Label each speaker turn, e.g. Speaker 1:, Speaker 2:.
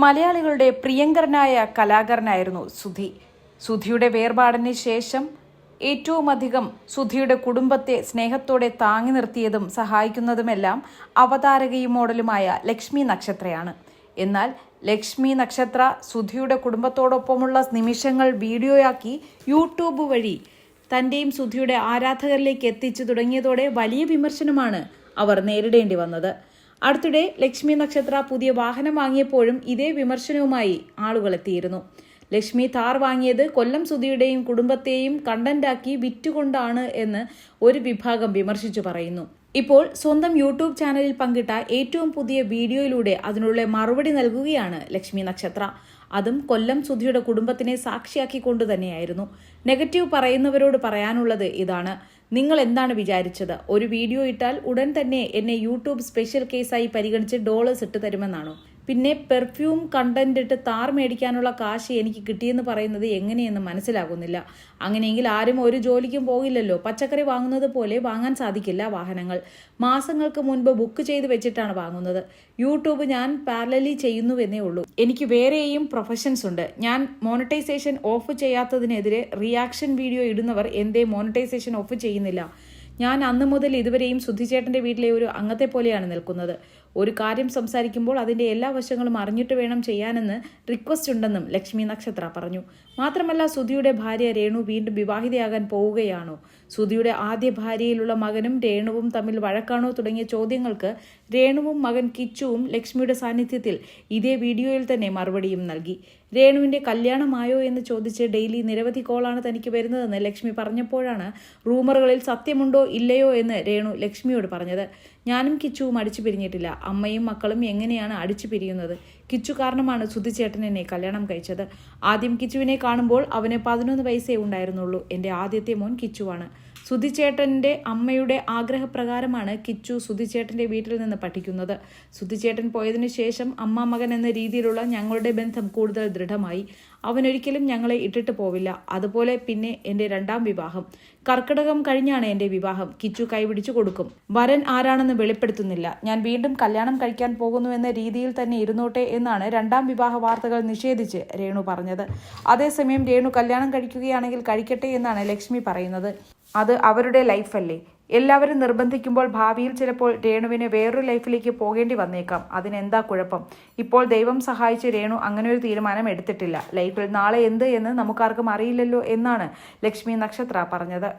Speaker 1: മലയാളികളുടെ പ്രിയങ്കരനായ കലാകാരനായിരുന്നു സുധി. സുധിയുടെ വേർപാടിന് ശേഷം ഏറ്റവും അധികം സുധിയുടെ കുടുംബത്തെ സ്നേഹത്തോടെ താങ്ങി നിർത്തിയതും സഹായിക്കുന്നതുമെല്ലാം അവതാരകയും മോഡലുമായ ലക്ഷ്മി നക്ഷത്രയാണ്. എന്നാൽ ലക്ഷ്മി നക്ഷത്ര സുധിയുടെ കുടുംബത്തോടൊപ്പമുള്ള നിമിഷങ്ങൾ വീഡിയോയാക്കി യൂട്യൂബ് വഴി തൻ്റെയും സുധിയുടെ ആരാധകരിലേക്ക് എത്തിച്ചു തുടങ്ങിയതോടെ വലിയ വിമർശനമാണ് അവർ നേരിടേണ്ടി വന്നത്. അടുത്തിടെ ലക്ഷ്മി നക്ഷത്ര പുതിയ വാഹനം വാങ്ങിയപ്പോഴും ഇതേ വിമർശനവുമായി ആളുകൾ എത്തിയിരുന്നു. ലക്ഷ്മി താർ വാങ്ങിയത് കൊല്ലം സുധിയുടെയും കുടുംബത്തെയും കണ്ടന്റാക്കി വിറ്റുകൊണ്ടാണ് എന്ന് ഒരു വിഭാഗം വിമർശിച്ചു പറയുന്നു. ഇപ്പോൾ സ്വന്തം യൂട്യൂബ് ചാനലിൽ പങ്കിട്ട ഏറ്റവും പുതിയ വീഡിയോയിലൂടെ അതിനുള്ള മറുപടി നൽകുകയാണ് ലക്ഷ്മി നക്ഷത്ര. അതും കൊല്ലം സുധിയുടെ കുടുംബത്തിനെ സാക്ഷിയാക്കിക്കൊണ്ട് തന്നെയായിരുന്നു. നെഗറ്റീവ് പറയുന്നവരോട് പറയാനുള്ളത് ഇതാണ്: നിങ്ങൾ എന്താണ് വിചാരിച്ചത്? ഒരു വീഡിയോ ഇട്ടാൽ ഉടൻ തന്നെ എന്നെ യൂട്യൂബ് സ്പെഷ്യൽ കേസായി പരിഗണിച്ച് ഡോളേഴ്സ് ഇട്ട് തരുമെന്നാണോ? പിന്നെ പെർഫ്യൂം കണ്ടന്റ് ഇട്ട് താർ മേടിക്കാനുള്ള കാശ് എനിക്ക് കിട്ടിയെന്ന് പറയുന്നത് എങ്ങനെയെന്ന് മനസ്സിലാകുന്നില്ല. അങ്ങനെയെങ്കിൽ ആരും ഒരു ജോലിക്കും പോകില്ലല്ലോ. പച്ചക്കറി വാങ്ങുന്നത് പോലെ വാങ്ങാൻ സാധിക്കില്ല വാഹനങ്ങൾ. മാസങ്ങൾക്ക് മുൻപ് ബുക്ക് ചെയ്ത് വെച്ചിട്ടാണ് വാങ്ങുന്നത്. യൂട്യൂബ് ഞാൻ പാരലലി ചെയ്യുന്നുവെന്നേ ഉള്ളൂ. എനിക്ക് വേറെയും പ്രൊഫഷൻസ് ഉണ്ട്. ഞാൻ മോണിറ്റൈസേഷൻ ഓഫ് ചെയ്യാത്തതിനെതിരെ റിയാക്ഷൻ വീഡിയോ ഇടുന്നവർ എന്തേ മോണിറ്റൈസേഷൻ ഓഫ് ചെയ്യുന്നില്ല? ഞാൻ അന്ന് മുതൽ ഇതുവരെയും സുധിച്ചേട്ടൻ്റെ വീട്ടിലെ ഒരു അംഗത്തെ പോലെയാണ് നിൽക്കുന്നത്. ഒരു കാര്യം സംസാരിക്കുമ്പോൾ അതിൻ്റെ എല്ലാ വശങ്ങളും അറിഞ്ഞിട്ട് വേണം ചെയ്യാനെന്ന് റിക്വസ്റ്റ് ഉണ്ടെന്നും ലക്ഷ്മി നക്ഷത്ര പറഞ്ഞു. മാത്രമല്ല, സുധിയുടെ ഭാര്യ രേണു വീണ്ടും വിവാഹിതയാകാൻ പോവുകയാണോ? സുധിയുടെ ആദ്യ ഭാര്യയിലുള്ള മകനും രേണുവും തമ്മിൽ വഴക്കാണോ തുടങ്ങിയ ചോദ്യങ്ങൾക്ക് രേണുവും മകൻ കിച്ചുവും ലക്ഷ്മിയുടെ സാന്നിധ്യത്തിൽ ഇതേ വീഡിയോയിൽ തന്നെ മറുപടിയും നൽകി. രേണുവിൻ്റെ കല്യാണമായോ എന്ന് ചോദിച്ച് ഡെയിലി നിരവധി കോളാണ് തനിക്ക് വരുന്നതെന്ന് ലക്ഷ്മി പറഞ്ഞപ്പോഴാണ് റൂമറുകളിൽ സത്യമുണ്ടോ ഇല്ലയോ എന്ന് രേണു ലക്ഷ്മിയോട് പറഞ്ഞത്. ഞാനും കിച്ചുവും അടിച്ചു പിരിഞ്ഞിട്ടില്ല. അമ്മയും മക്കളും എങ്ങനെയാണ് അടിച്ചു പിരിയുന്നത്? കിച്ചു കാരണമാണ് സുധിച്ചേട്ടൻ എന്നെ കല്യാണം കഴിച്ചത്. ആദ്യം കിച്ചുവിനെ കാണുമ്പോൾ അവന് 11 വയസ്സേ ഉണ്ടായിരുന്നുള്ളൂ. എൻ്റെ ആദ്യത്തെ മോൻ കിച്ചുവാണ്. സുധിച്ചേട്ടൻ്റെ അമ്മയുടെ ആഗ്രഹപ്രകാരമാണ് കിച്ചു സുധിച്ചേട്ടൻ്റെ വീട്ടിൽ നിന്ന് പഠിക്കുന്നത്. സുധിച്ചേട്ടൻ പോയതിനു ശേഷം അമ്മ മകൻ എന്ന രീതിയിലുള്ള ഞങ്ങളുടെ ബന്ധം കൂടുതൽ ദൃഢമായി. അവനൊരിക്കലും ഞങ്ങളെ ഇട്ടിട്ട് പോവില്ല. അതുപോലെ പിന്നെ എൻ്റെ രണ്ടാം വിവാഹം കർക്കിടകം കഴിഞ്ഞാണ് എൻ്റെ വിവാഹം. കിച്ചു കൈപിടിച്ചു കൊടുക്കും. വരൻ ആരാണെന്ന് വെളിപ്പെടുത്തുന്നില്ല. ഞാൻ വീണ്ടും കല്യാണം കഴിക്കാൻ പോകുന്നു എന്ന രീതിയിൽ തന്നെ ഇരുന്നോട്ടെ എന്നാണ് രണ്ടാം വിവാഹ വാർത്തകൾ നിഷേധിച്ച് രേണു പറഞ്ഞത്. അതേസമയം രേണു കല്യാണം കഴിക്കുകയാണെങ്കിൽ കഴിക്കട്ടെ എന്നാണ് ലക്ഷ്മി പറയുന്നത്. അത് അവരുടെ ലൈഫല്ലേ. എല്ലാവരും നിർബന്ധിക്കുമ്പോൾ ഭാവിയിൽ ചിലപ്പോൾ രേണുവിന് വേറൊരു ലൈഫിലേക്ക് പോകേണ്ടി വന്നേക്കാം. അതിനെന്താ കുഴപ്പം? ഇപ്പോൾ ദൈവം സഹായിച്ച് രേണു അങ്ങനെ ഒരു തീരുമാനം എടുത്തിട്ടില്ല. ലൈഫിൽ നാളെ എന്ത് എന്ന് നമുക്കാർക്കും അറിയില്ലല്ലോ എന്നാണ് ലക്ഷ്മി നക്ഷത്ര പറഞ്ഞത്.